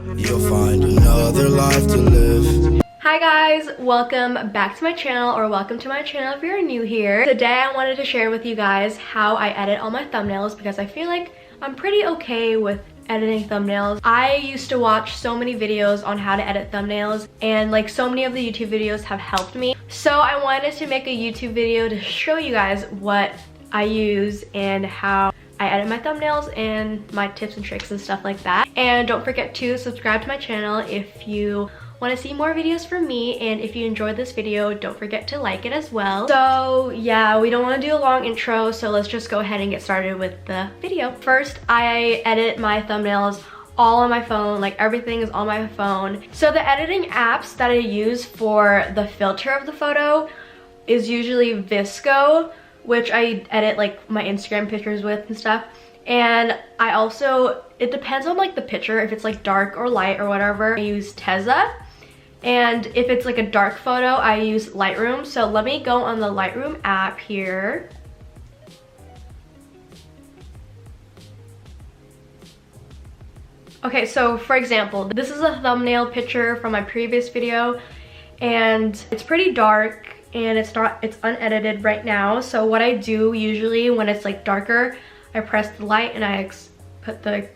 You'll find another life to live. Hi guys, welcome back to my channel, or welcome to my channel if you're new here. Today I wanted to share with you guys how I edit all my thumbnails because I feel like I'm pretty okay with editing thumbnails. I used to watch so many videos on how to edit thumbnails, and like so many of the YouTube videos have helped me. So I wanted to make a YouTube video to show you guys what I use and how I edit my thumbnails and my tips and tricks and stuff like that. And don't forget to subscribe to my channel if you want to see more videos from me, and if you enjoyed this video, don't forget to like it as well. So yeah, we don't want to do a long intro, so let's just go ahead and get started with the video. First, I edit my thumbnails all on my phone, like everything is on my phone. So the editing apps that I use for the filter of the photo is usually Vsco, which I edit like my Instagram pictures with and stuff. And I also, it depends on like the picture, if it's like dark or light or whatever, I use Teza. And if it's like a dark photo, I use Lightroom. So let me go on the Lightroom app here. Okay, so for example, this is a thumbnail picture from my previous video, and it's pretty dark and it's unedited right now. So what I do usually when it's like darker, I press the light and I put the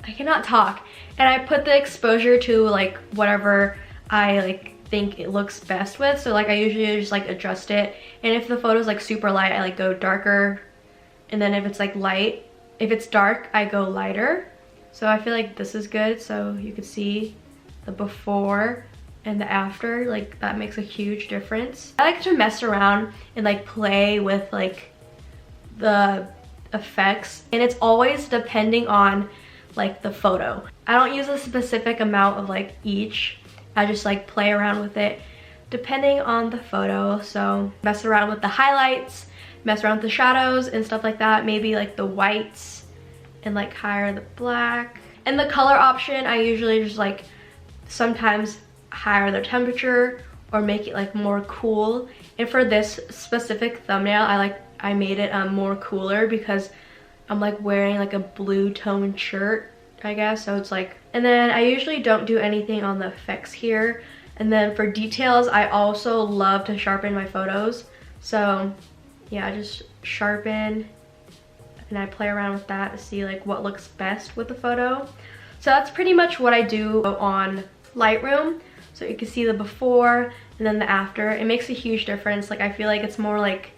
I cannot talk. And I put the exposure to like whatever I like think it looks best with. So like I usually just like adjust it. And if the photo's like super light, I like go darker. And then if it's like light, if it's dark, I go lighter. So I feel like this is good. So you can see the before and the after, like that makes a huge difference. I like to mess around and like play with like the effects, and it's always depending on like the photo. I don't use a specific amount of like each. I just like play around with it depending on the photo. So mess around with the highlights, mess around with the shadows and stuff like that. Maybe like the whites and like higher the black. And the color option, I usually just like sometimes higher the temperature or make it like more cool. And for this specific thumbnail, I made it more cooler because I'm like wearing like a blue tone shirt, I guess. So it's like, and then I usually don't do anything on the effects here. And then for details, I also love to sharpen my photos. So yeah, I just sharpen and I play around with that to see like what looks best with the photo. So that's pretty much what I do on Lightroom. So you can see the before and then the after. It makes a huge difference. Like I feel like it's more like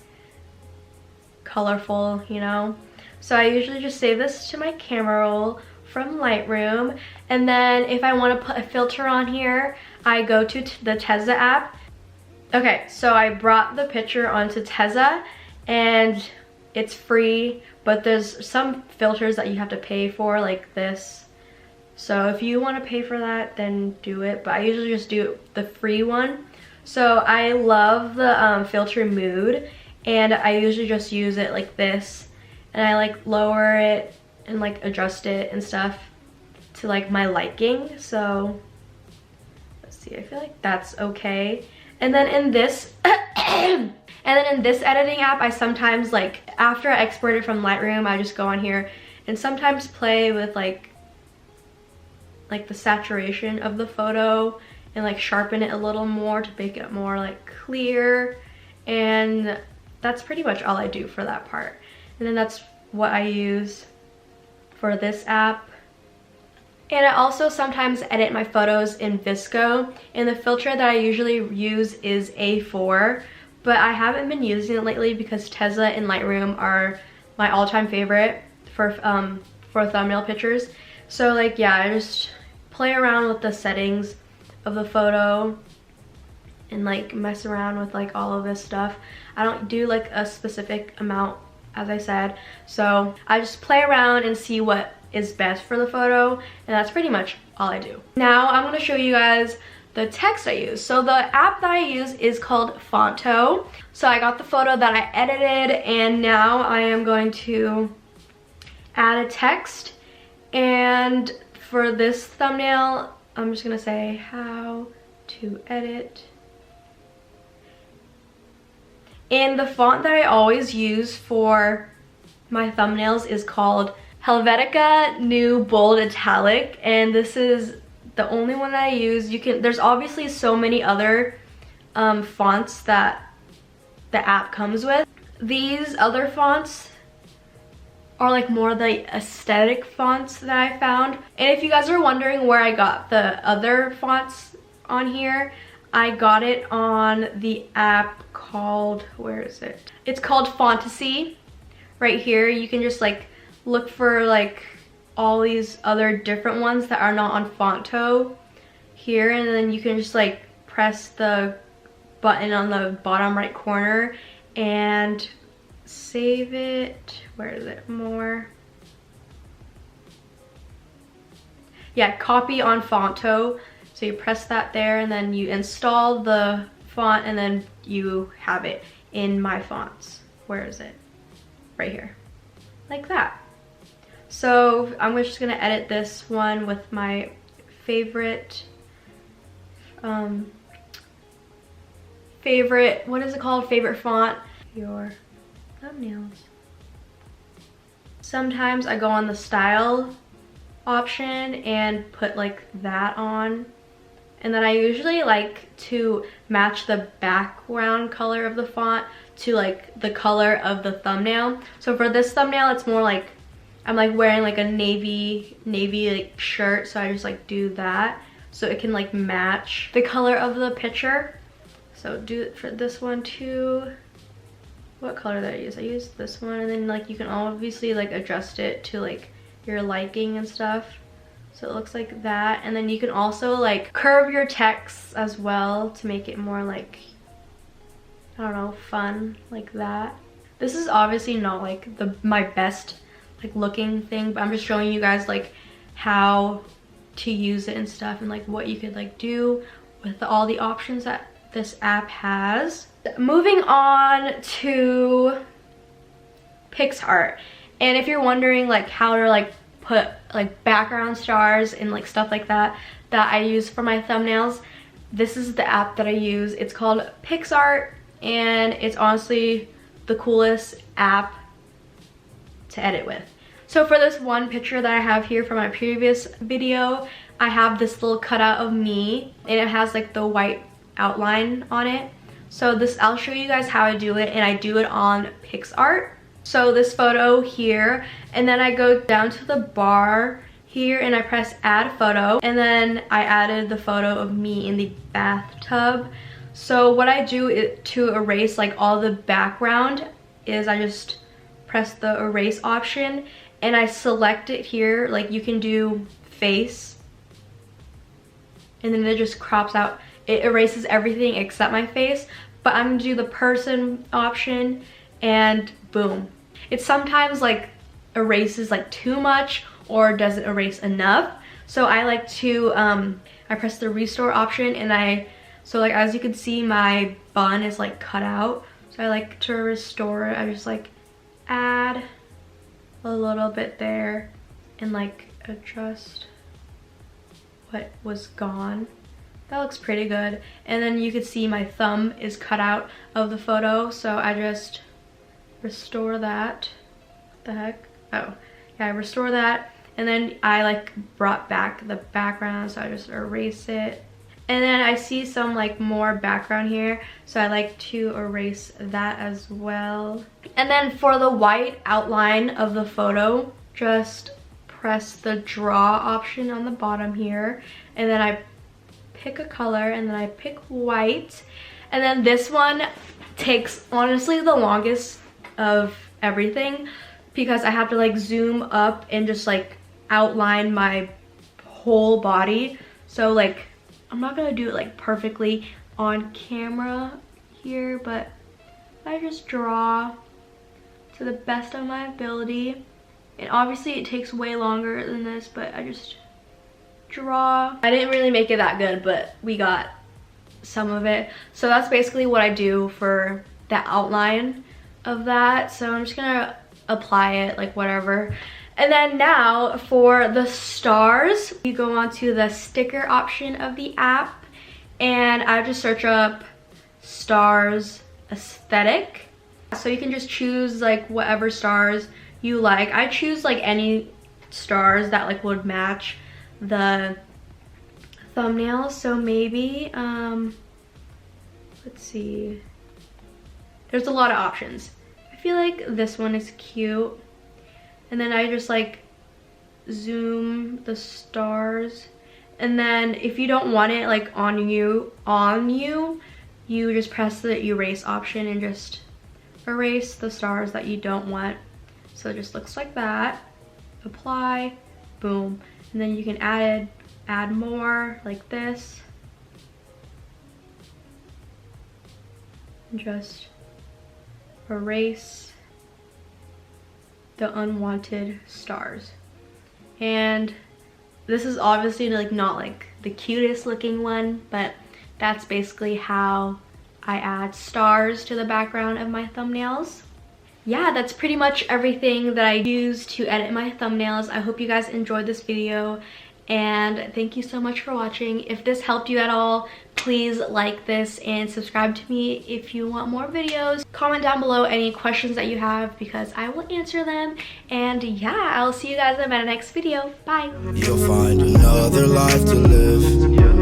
colorful, you know? So I usually just save this to my camera roll from Lightroom. And then if I want to put a filter on here, I go to the Teza app. Okay, so I brought the picture onto Teza and it's free, but there's some filters that you have to pay for, like this. So if you want to pay for that, then do it. But I usually just do the free one. So I love the filter mood, and I usually just use it like this. And I like lower it and like adjust it and stuff to like my liking. So let's see, I feel like that's okay. And then in this editing app, I sometimes like, after I export it from Lightroom, I just go on here and sometimes play with like the saturation of the photo and like sharpen it a little more to make it more like clear. And that's pretty much all I do for that part. And then that's what I use for this app. And I also sometimes edit my photos in Vsco, and the filter that I usually use is A4, but I haven't been using it lately because Teza and Lightroom are my all-time favorite for thumbnail pictures. So like yeah, I just play around with the settings of the photo and like mess around with like all of this stuff. I don't do like a specific amount, as I said. So I just play around and see what is best for the photo, and that's pretty much all I do. Now I'm going to show you guys the text I use. So the app that I use is called Fonto. So I got the photo that I edited, and now I am going to add a text. And for this thumbnail, I'm just going to say how to edit. And the font that I always use for my thumbnails is called Helvetica New Bold Italic, and this is the only one that I use. There's obviously so many other fonts that the app comes with. These other fonts are like more the aesthetic fonts that I found. And if you guys are wondering where I got the other fonts on here, I got it on the app called, where is it? It's called Fantasy. Right here, you can just like look for like all these other different ones that are not on Fonto here, and then you can just like press the button on the bottom right corner and save it. Where is it? More. Yeah, copy on Fonto. So you press that there and then you install the font and then you have it in My Fonts. Where is it? Right here. Like that. So I'm just gonna edit this one with my favorite, what is it called? Favorite font. Your thumbnails. Sometimes I go on the style option and put like that on. And then I usually like to match the background color of the font to like the color of the thumbnail. So for this thumbnail, it's more like I'm like wearing like a navy like shirt, so I just like do that so it can like match the color of the picture. So do it for this one too. What color did I use? I used this one, and then like you can obviously like adjust it to like your liking and stuff. So it looks like that, and then you can also like curve your text as well to make it more like, I don't know, fun like that. This is obviously not like my best like looking thing, but I'm just showing you guys like how to use it and stuff, and like what you could like do with all the options that this app has. Moving on to PicsArt, and if you're wondering like how to like put like background stars and like stuff like that I use for my thumbnails, this is the app that I use. It's called PicsArt, and it's honestly the coolest app to edit with. So for this one picture that I have here from my previous video, I have this little cutout of me, and it has like the white outline on it. So this, I'll show you guys how I do it, and I do it on PicsArt. So this photo here, and then I go down to the bar here and I press add photo, and then I added the photo of me in the bathtub. So what I do to erase like all the background is I just press the erase option and I select it here. Like you can do face, and then it just crops out. It erases everything except my face, but I'm gonna do the person option, and boom. It sometimes like erases like too much or doesn't erase enough. So I like to, I press the restore option, and so like as you can see, my bun is like cut out. So I like to restore it. I just like add a little bit there and like adjust what was gone. That looks pretty good. And then you can see my thumb is cut out of the photo, so I just restore that. What the heck? Oh, yeah, I restore that, and then I like brought back the background, so I just erase it. And then I see some like more background here, so I like to erase that as well. And then for the white outline of the photo, just press the draw option on the bottom here, and then I pick a color, and then I pick white. And then this one takes honestly the longest of everything, because I have to like zoom up and just like outline my whole body. So like I'm not gonna do it like perfectly on camera here, but I just draw to the best of my ability. And obviously it takes way longer than this, but I just draw. I didn't really make it that good, but we got some of it. So that's basically what I do for the outline of that. So I'm just gonna apply it like whatever. And then now for the stars, you go on to the sticker option of the app, and I just search up stars aesthetic. So you can just choose like whatever stars you like. I choose like any stars that like would match the thumbnail. So maybe let's see, there's a lot of options. I feel like this one is cute, and then I just like zoom the stars, and then if you don't want it like on you just press the erase option and just erase the stars that you don't want. So it just looks like that. Apply, boom, and then you can add more like this. And just erase the unwanted stars. And this is obviously like not like the cutest looking one, but that's basically how I add stars to the background of my thumbnails. Yeah, that's pretty much everything that I use to edit my thumbnails. I hope you guys enjoyed this video, and thank you so much for watching. If this helped you at all, please like this and subscribe to me if you want more videos. Comment down below any questions that you have because I will answer them. And yeah, I'll see you guys in my next video. Bye. You'll find another life to live.